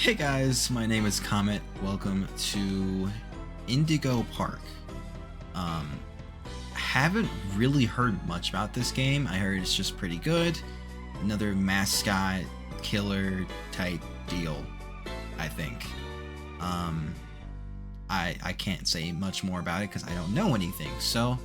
Hey guys, my name is Comet. Welcome to Indigo Park. Haven't really heard much about this game. I heard it's just pretty good. Another mascot killer type deal, I think. I can't say much more about it because I don't know anything. So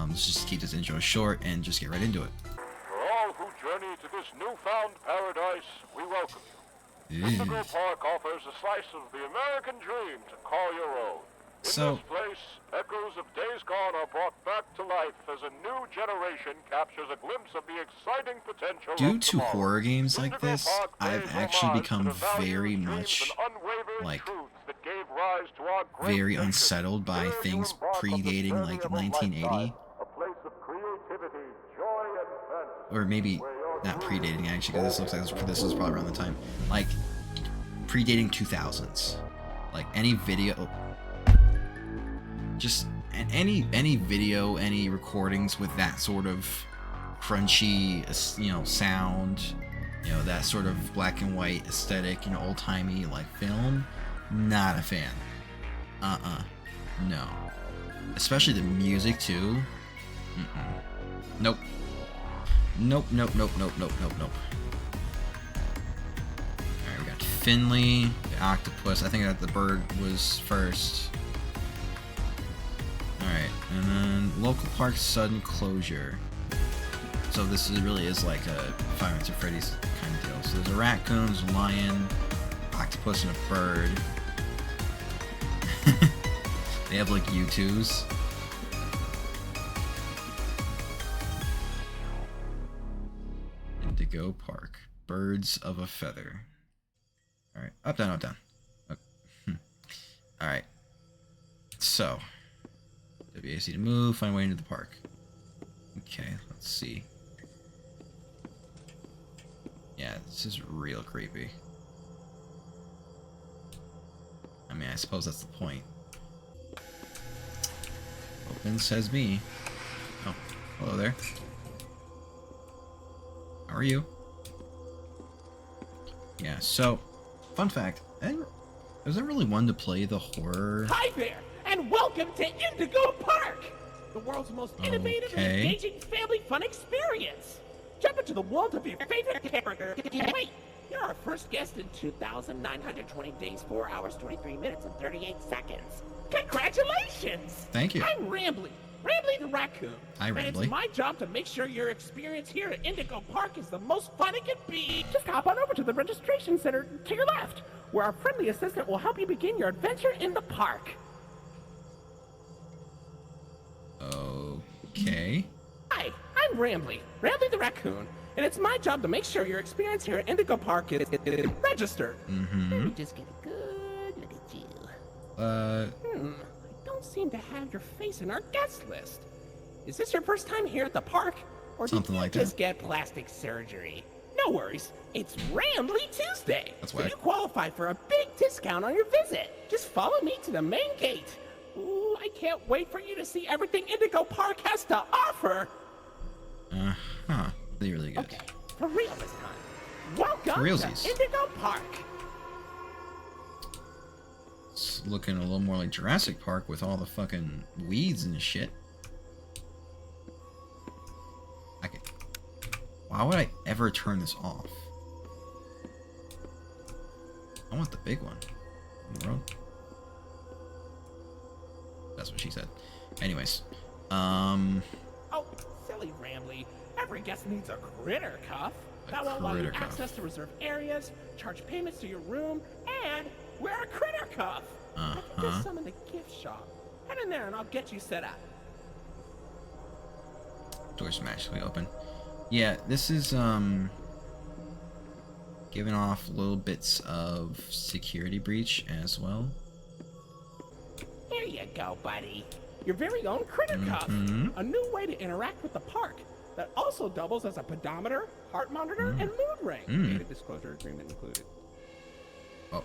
let's just keep this intro short and just get right into it. For all who journey to this newfound paradise, we welcome you. Indigo Park offers a slice of the American dream to call your own. In this place, echoes of days gone are brought back to life as a new generation captures a glimpse of the exciting potential due of to tomorrow. horror games like Indigo this, Park I've pays actually homage become to the values, very dreams, much and unwavering like truths that gave rise to our great very nation. unsettled by Here you things embark on the predating journey like of a 1980, lifetime, a place of creativity, joy, and fantasy. or maybe not predating actually, because this looks like this was probably around the time, like predating 2000s. Like any video, just any video, any recordings with that sort of crunchy, sound, that sort of black and white aesthetic, old timey like film. Not a fan. No. Especially the music too. Nope. Nope. Alright, we got Finley, the octopus. I think that the bird was first. Alright, and then local park sudden closure. So this really is like a Five Nights at Freddy's kind of deal. So there's a raccoon, there's a lion, octopus, and a bird. They have like U2s. Indigo Park. Birds of a feather. Alright. Up, down, up, down. Alright. So. WAC to move. Find a way into the park. Okay, let's see. Yeah, this is real creepy. I mean, I suppose that's the point. Open says me. Oh, hello there. How are you? Yeah, so, fun fact, I wasn't really one to play the horror. Hi there, and welcome to Indigo Park! The world's most innovative and engaging family fun experience! Jump into the world of your favorite character. Wait, you're our first guest in 2,920 days, 4 hours, 23 minutes, and 38 seconds. Congratulations! Thank you. I'm Rambly the raccoon. Hi, Rambly. And it's my job to make sure your experience here at Indigo Park is the most fun it can be. Just hop on over to the registration center to your left, where our friendly assistant will help you begin your adventure in the park. Okay. Hi, I'm Rambly the raccoon, and it's my job to make sure your experience here at Indigo Park is registered. Let me just get a good look at you. I don't seem to have your face in our guest list. Is this your first time here at the park, or did you just get plastic surgery? No worries, it's Rambly Tuesday, so you qualify for a big discount on your visit. Just follow me to the main gate. Ooh, I can't wait for you to see everything Indigo Park has to offer. They're really good. Okay, for real this time. Welcome to Indigo Park. It's looking a little more like Jurassic Park with all the fucking weeds and shit. Why would I ever turn this off? I want the big one. Bro. That's what she said. Anyways. Oh, silly Rambly. Every guest needs a critter cuff. That will allow you access to reserved areas, charge payments to your room, and wear a critter cuff. I think there's some in the gift shop. Head in there and I'll get you set up. Doors magically open. Yeah, this is giving off little bits of security breach as well. Here you go, buddy. Your very own critter cuff. A new way to interact with the park that also doubles as a pedometer, heart monitor, and mood ring. Data disclosure agreement included. Oh.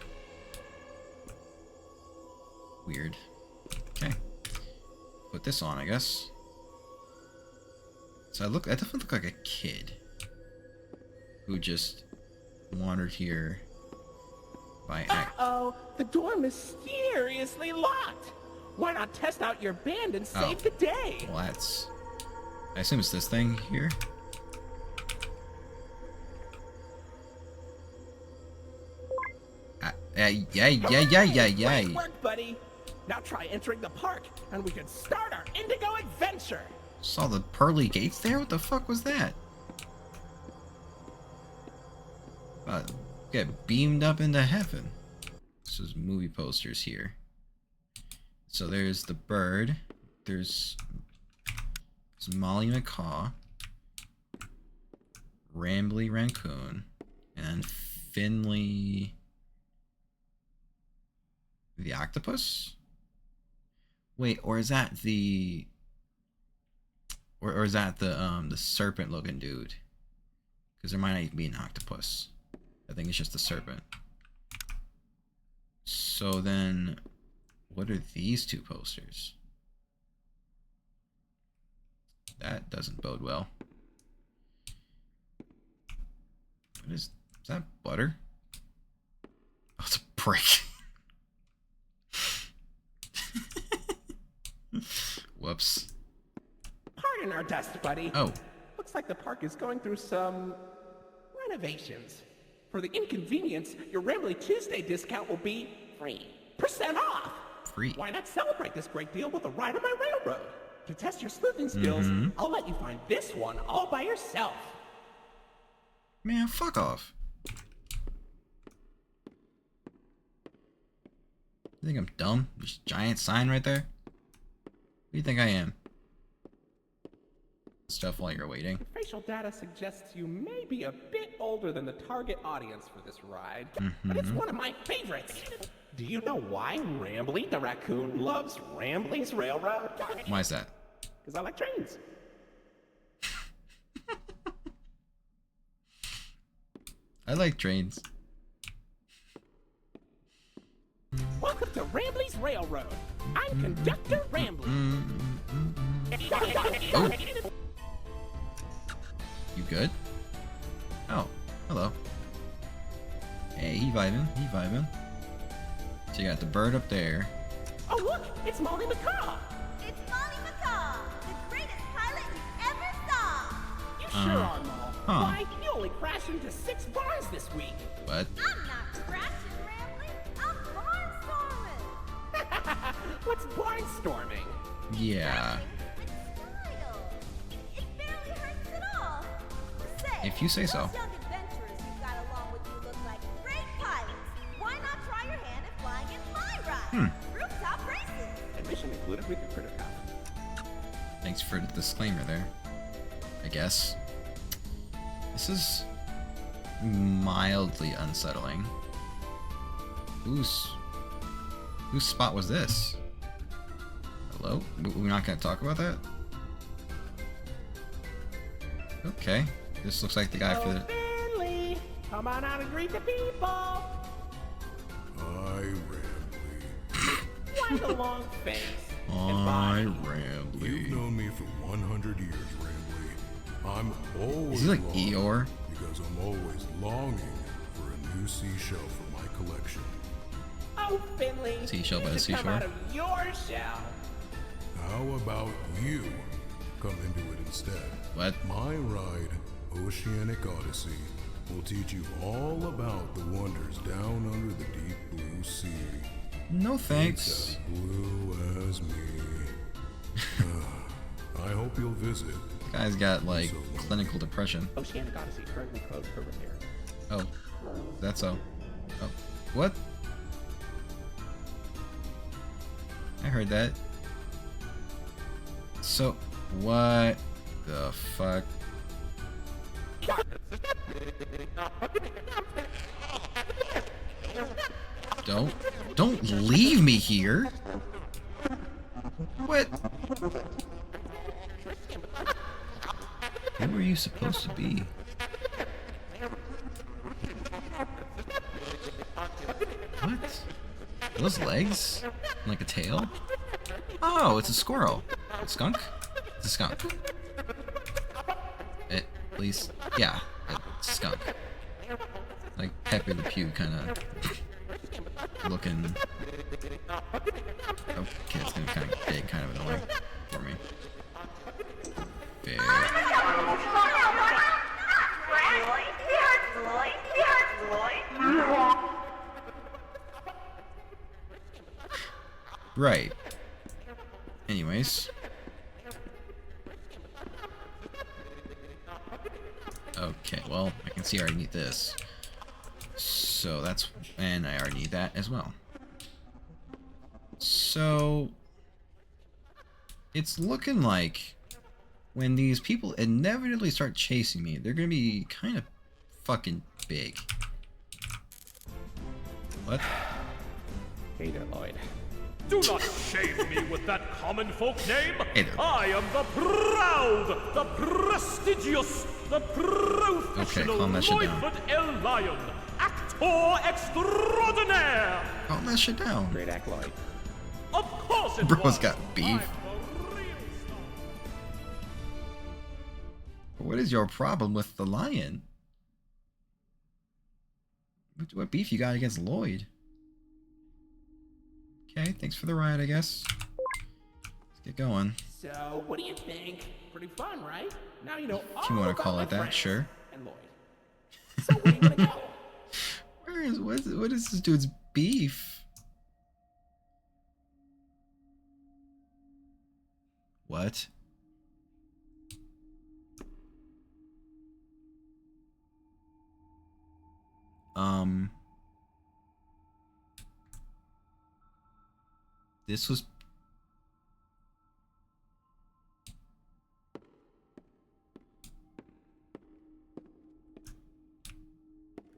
Weird. Okay. Put this on, I guess. So I definitely look like a kid who just wandered here by no, the door mysteriously locked. Why not test out your band and save the day? Well, that's... I assume it's this thing here. Great work, buddy. Now try entering the park, and we can start our Indigo adventure. Saw the pearly gates there? What the fuck was that? Get beamed up into heaven. This is movie posters here. So there's the bird. There's Molly McCaw, Rambly Raccoon, and Finley the octopus? Wait, or is that the or is that the serpent looking dude? Because there might not even be an octopus. I think it's just the serpent. So then what are these two posters? That doesn't bode well. What is that butter? Oh, it's a brick. Whoops. Pardon our dust, buddy. Oh. Looks like the park is going through some renovations. For the inconvenience, your Rambly Tuesday discount will be 3% off. Free. Why not celebrate this great deal with a ride on my railroad? To test your sleuthing skills, I'll let you find this one all by yourself. Man, fuck off. You think I'm dumb? There's a giant sign right there? Who do you think I am? Stuff while you're waiting. Facial data suggests you may be a bit older than the target audience for this ride, but it's one of my favorites. Do you know why Rambly the raccoon loves Rambly's Railroad? Why is that? Because I like trains. I like trains. Welcome to Rambly's Railroad. I'm Conductor Rambly. Oh. You good? Oh, hello. Hey, he vibing, he vibing. So you got the bird up there. Oh look, it's Molly McCaw. It's Molly McCaw, the greatest pilot you ever saw. You sure are, Molly. Huh. Why, you only crashed into 6 bars this week. What? I'm not crashing, Rambly. I'm barnstorming. What's barnstorming? Yeah. With style. It barely hurts at all. Say, If you say so. those young adventurers you've got along with you look like great pilots. Why not try your hand at flying in my ride? Rooftop races. Admission included with your critter cop. Thanks for the disclaimer there. I guess. This is mildly unsettling. Whose spot was this? Hello? We're not gonna talk about that? Okay. This looks like the guy for the... Finley, come on out and greet the people. Hi, Rambly. Why the long face? Hi, You've Rambly. known me for 100 years, Rambly. I'm always Is he like longing Eeyore? because I'm always longing for a new seashell for my collection. Oh, Finley. Seashell by you the should come seashore? out of your shell. How about you come into it instead? What? My ride, Oceanic Odyssey, will teach you all about the wonders down under the deep blue sea. No It's thanks. as blue as me. I hope you'll visit. Guy's got like clinical depression. Oceanic Odyssey currently closed for repair. Oh, that's so. Oh, what? I heard that. So, what the fuck? Don't leave me here. What? Where were you supposed to be? What? Are those legs? Like a tail? Oh, it's a squirrel. A skunk? It's a skunk. At least, yeah, it's a skunk. Like Pepe Le Pew kind of. looking. Okay, it's gonna be kind of big, kind of annoying for me. Fair. Right. Anyways. Okay, well, I can see I already need this. So that's... and I already need that as well. So... it's looking like when these people inevitably start chasing me, they're gonna be kind of fucking big. What? Hey there, Lloyd. Do not shame me with that common folk name. Hey there. I am the proud, the prestigious, the professional calm that shit down. Lloydford L. Lion, actor extraordinaire. Calm that shit down. Great act, Lloyd. Of course it Bro's was. got beef. I'm the real star. What is your problem with the lion? What beef you got against Lloyd? Okay, thanks for the ride, I guess. Let's get going. So, what do you think? Pretty fun, right? Now you know all If you want to about call my it that, friends sure. And Lloyd. So, where are you gonna go? What is this dude's beef? What? This was...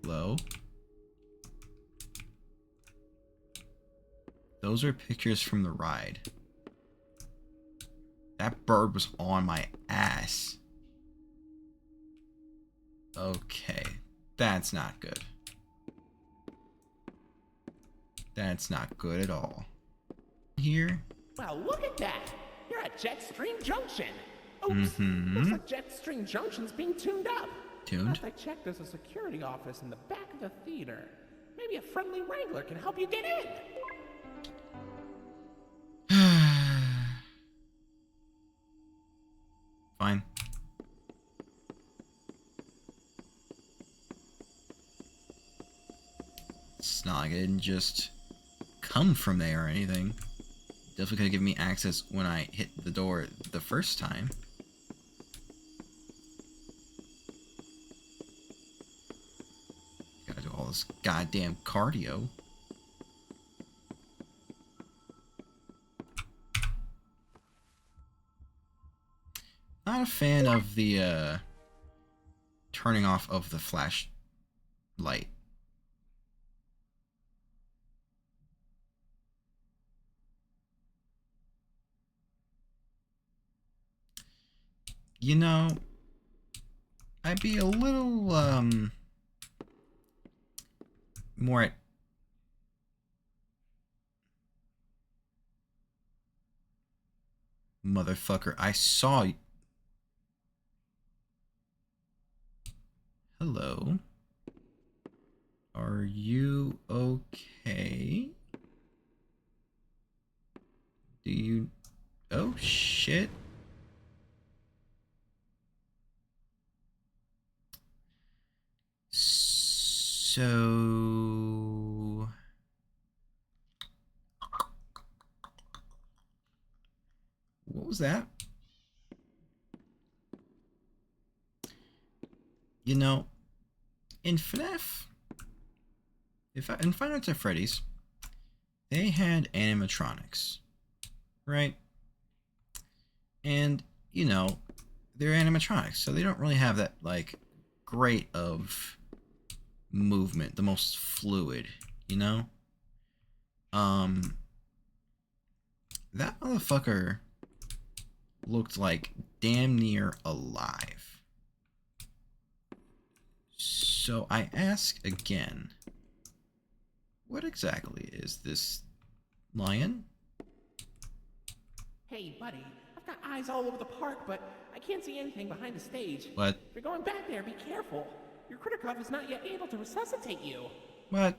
Hello? Those are pictures from the ride. That bird was on my ass. Okay. That's not good. That's not good at all. Here? Well, look at that! You're at Jetstream Junction! Oops! Looks like Jetstream Junction's being tuned up! Tuned? Last I checked, there's a security office in the back of the theater. Maybe a friendly wrangler can help you get in! Fine. It's not like I didn't just come from there or anything. Definitely could have given me access when I hit the door the first time. Gotta do all this goddamn cardio. Not a fan of the turning off of the flashlight. You know, I'd be a little more at motherfucker, I saw you. Hello. Are you okay? Do you... Oh, shit. So... What was that? You know, in FNAF, in Five Nights at Freddy's, they had animatronics, right? And, you know, they're animatronics, so they don't really have that, like, great of movement, the most fluid, you know? That motherfucker looked like damn near alive. So I ask again, what exactly is this lion? Hey, buddy, I've got eyes all over the park, but I can't see anything behind the stage. What? If you're going back there, be careful. Your critter cuff is not yet able to resuscitate you. What?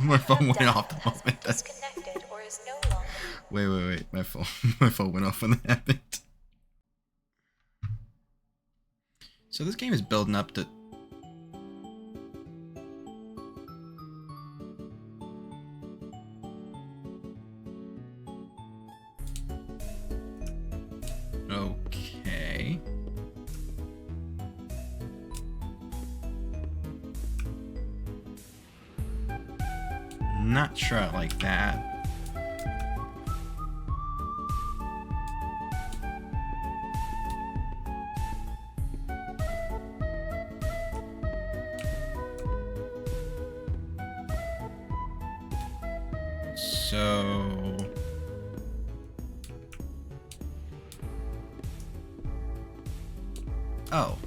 My phone went off the moment. Wait. My phone went off when that happened. So this game is building up to... Okay. Not sure I like that. So... Oh.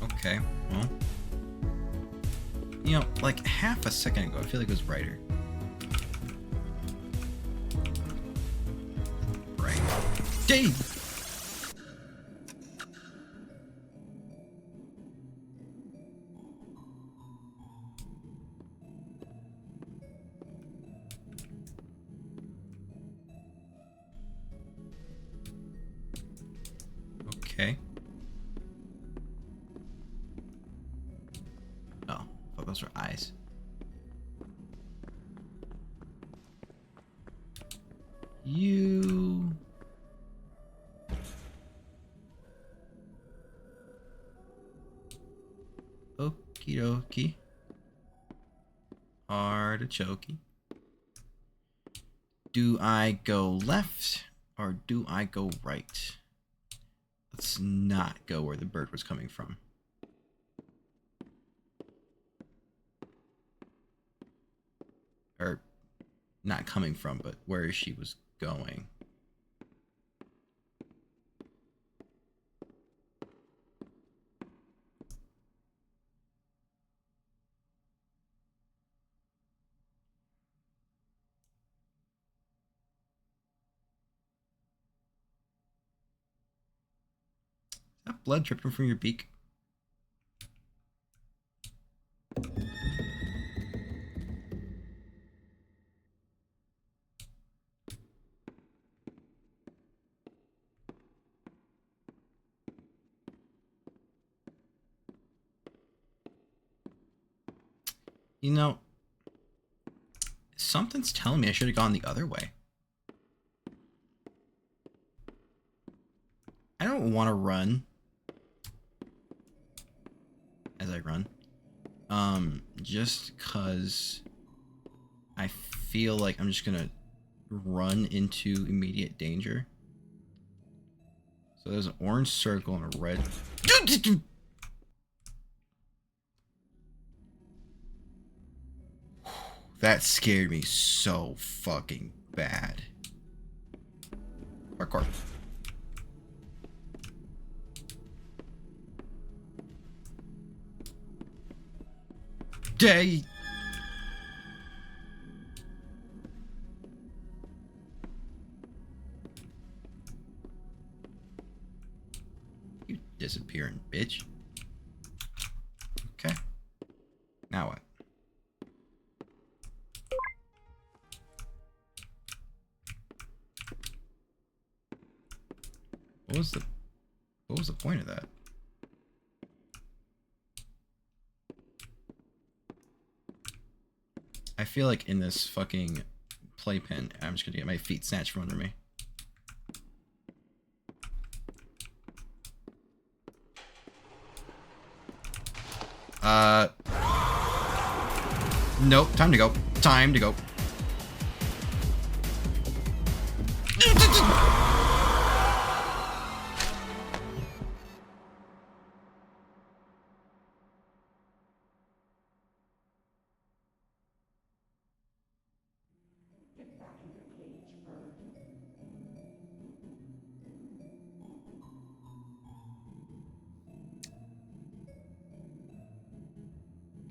Okay, well. You know, like half a second ago, I feel like it was brighter. Right. Dang! Okay. Oh, thought those were eyes. You... Okie dokie. Artichoke. Do I go left or do I go right? Let's not go where the bird was coming from. Or not coming from, but where she was going. Is that blood dripping from your beak? You know, something's telling me I should have gone the other way. I don't want to run as I run. Just because I feel like I'm just gonna run into immediate danger. So there's an orange circle and a red. That scared me so fucking bad. Parkour. Day. You disappearing bitch. Okay. Now what? What was the point of that? I feel like in this fucking playpen, I'm just gonna get my feet snatched from under me. Nope, time to go. Time to go.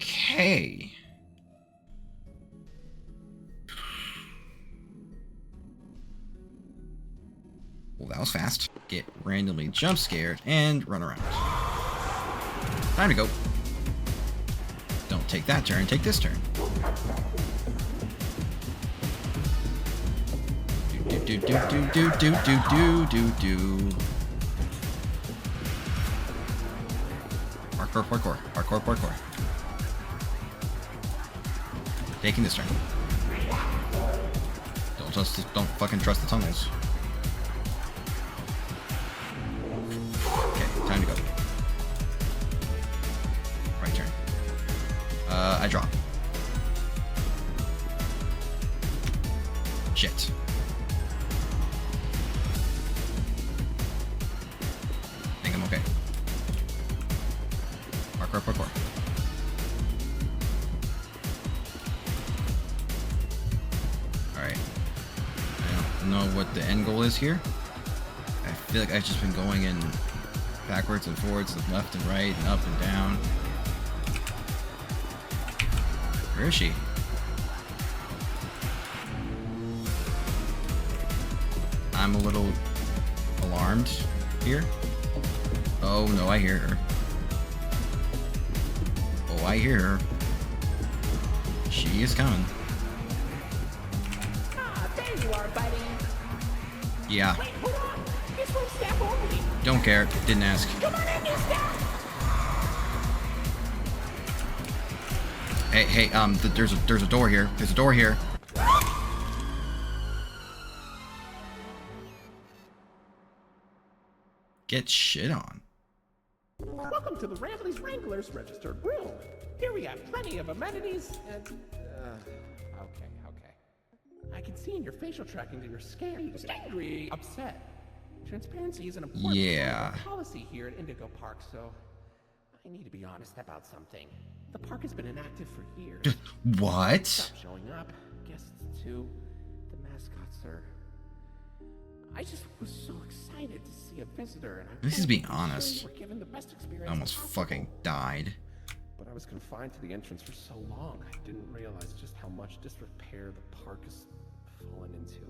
Okay. Well, that was fast. Get randomly jump scared and run around. Time to go. Don't take that turn, take this turn. Do. Parkour. Taking this turn. Don't fucking trust the tunnels. Okay, time to go. Right turn. I drop. Shit. I think I'm okay. Parkour. Alright. I don't know what the end goal is here. I feel like I've just been going in backwards and forwards and left and right and up and down. Where is she? I'm a little alarmed here. Oh no, I hear her. Oh, I hear her. She is coming. Ah, there you are, buddy. Yeah. Wait, hold on. This one's staff only. Don't care. Didn't ask. Come on in, new staff. Hey, there's a door here. There's a door here. Get shit on. Welcome to the Rambley's Wranglers registered room. Here we have plenty of amenities and... Okay. I can see in your facial tracking that you're scared, angry, upset. Transparency is an important policy here at Indigo Park, so... I need to be honest about something. The park has been inactive for years. What? Stop showing up. Guests too. The mascots are... I just was so excited to see a visitor, and This is being honest. we're given the best experience I almost possible. fucking died. But I was confined to the entrance for so long, I didn't realize just how much disrepair the park has fallen into.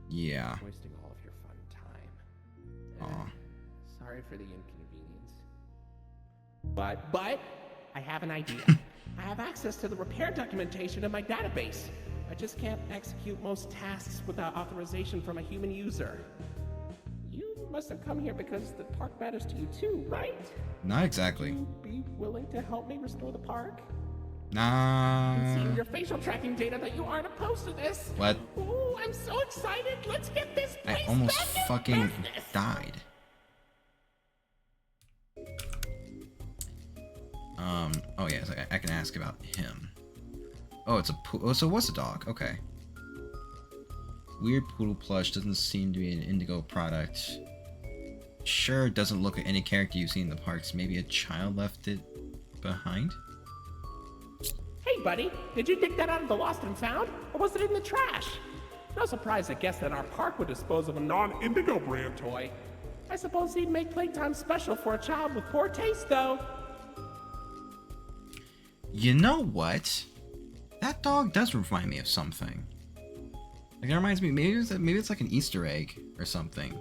Yeah. Wasting all of your fun time. Aw. Sorry for the inconvenience. But I have an idea. I have access to the repair documentation in my database. I just can't execute most tasks without authorization from a human user. You must have come here because the park matters to you too, right? Not exactly. Would you be willing to help me restore the park? Nah. I see in your facial tracking data that you aren't opposed to this. What? Ooh, I'm so excited. Let's get this place I almost back in fucking business. died. Oh yeah, so I can ask about him. Oh, it's a oh, so what's a dog? Okay. Weird poodle plush doesn't seem to be an Indigo product. Sure, it doesn't look like any character you've seen in the parks. Maybe a child left it behind? Hey, buddy, did you dig that out of the lost and found? Or was it in the trash? No surprise I guess that our park would dispose of a non-Indigo brand toy. I suppose he'd make playtime special for a child with poor taste, though. You know what? That dog does remind me of something. Like, it reminds me, maybe it's like an Easter egg or something.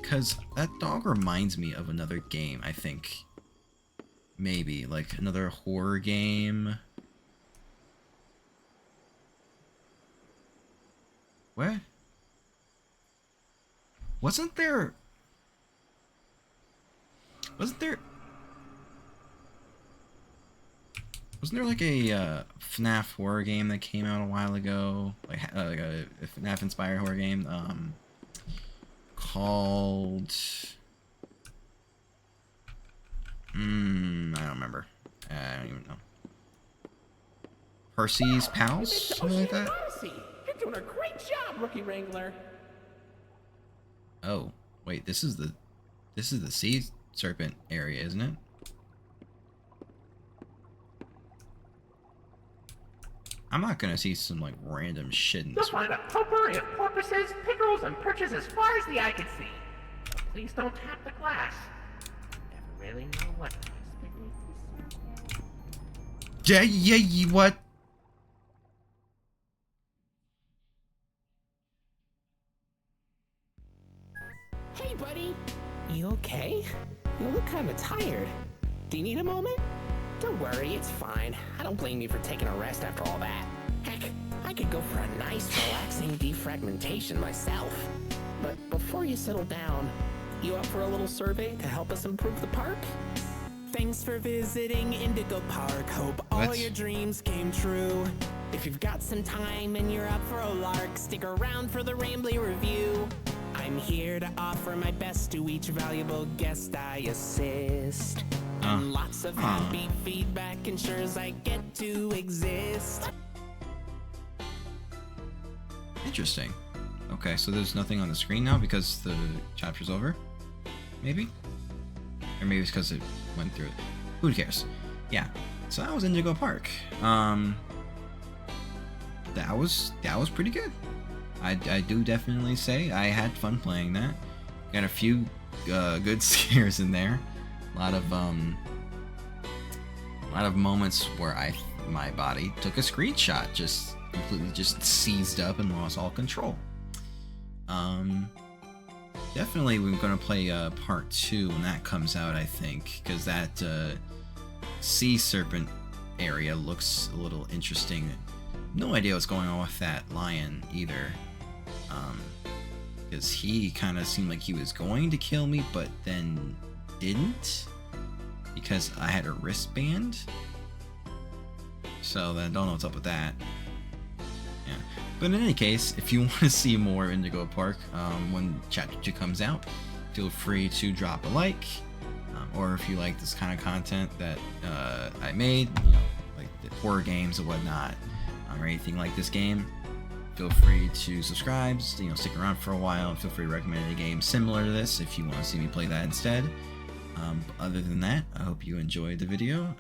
Because that dog reminds me of another game, I think. Maybe, like another horror game. What? Wasn't there like a FNAF horror game that came out a while ago? Like a FNAF inspired horror game called I don't remember. I don't even know. Percy's Pals? Something like that? Odyssey. You're doing a great job, Rookie Wrangler. Oh, wait, this is the sea serpent area, isn't it? I'm not gonna see some like random shit in You'll this. find a potpourri of porpoises, pickerels, and perches as far as the eye can see. Please don't tap the glass. You never really know what to expect. Yeah, what? Hey, buddy. You okay? You look kind of tired. Do you need a moment? Don't worry, it's fine. I don't blame you for taking a rest after all that. Heck, I could go for a nice, relaxing defragmentation myself. But before you settle down, you up for a little survey to help us improve the park? Thanks for visiting Indigo Park. Hope all your dreams came true. If you've got some time and you're up for a lark, stick around for the Rambly review. I'm here to offer my best to each valuable guest I assist. And lots of happy feedback ensures I get to exist. Interesting. Okay, so there's nothing on the screen now because the chapter's over? Maybe? Or maybe it's because it went through it. Who cares? Yeah. So that was Indigo Park. That was pretty good. I do definitely say I had fun playing that. Got a few good scares in there. A lot of moments where my body took a screenshot, just completely just seized up and lost all control. Definitely we're gonna play part 2 when that comes out, I think, because that sea serpent area looks a little interesting. No idea what's going on with that lion either, because he kind of seemed like he was going to kill me, but then didn't, because I had a wristband. So I don't know what's up with that. Yeah. But in any case, if you want to see more Indigo Park when Chapter 2 comes out, feel free to drop a like, or if you like this kind of content that I made, you know, like the horror games and whatnot, or anything like this game, feel free to subscribe, you know, stick around for a while, and feel free to recommend a game similar to this if you want to see me play that instead. But other than that, I hope you enjoyed the video,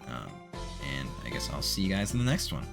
and I guess I'll see you guys in the next one.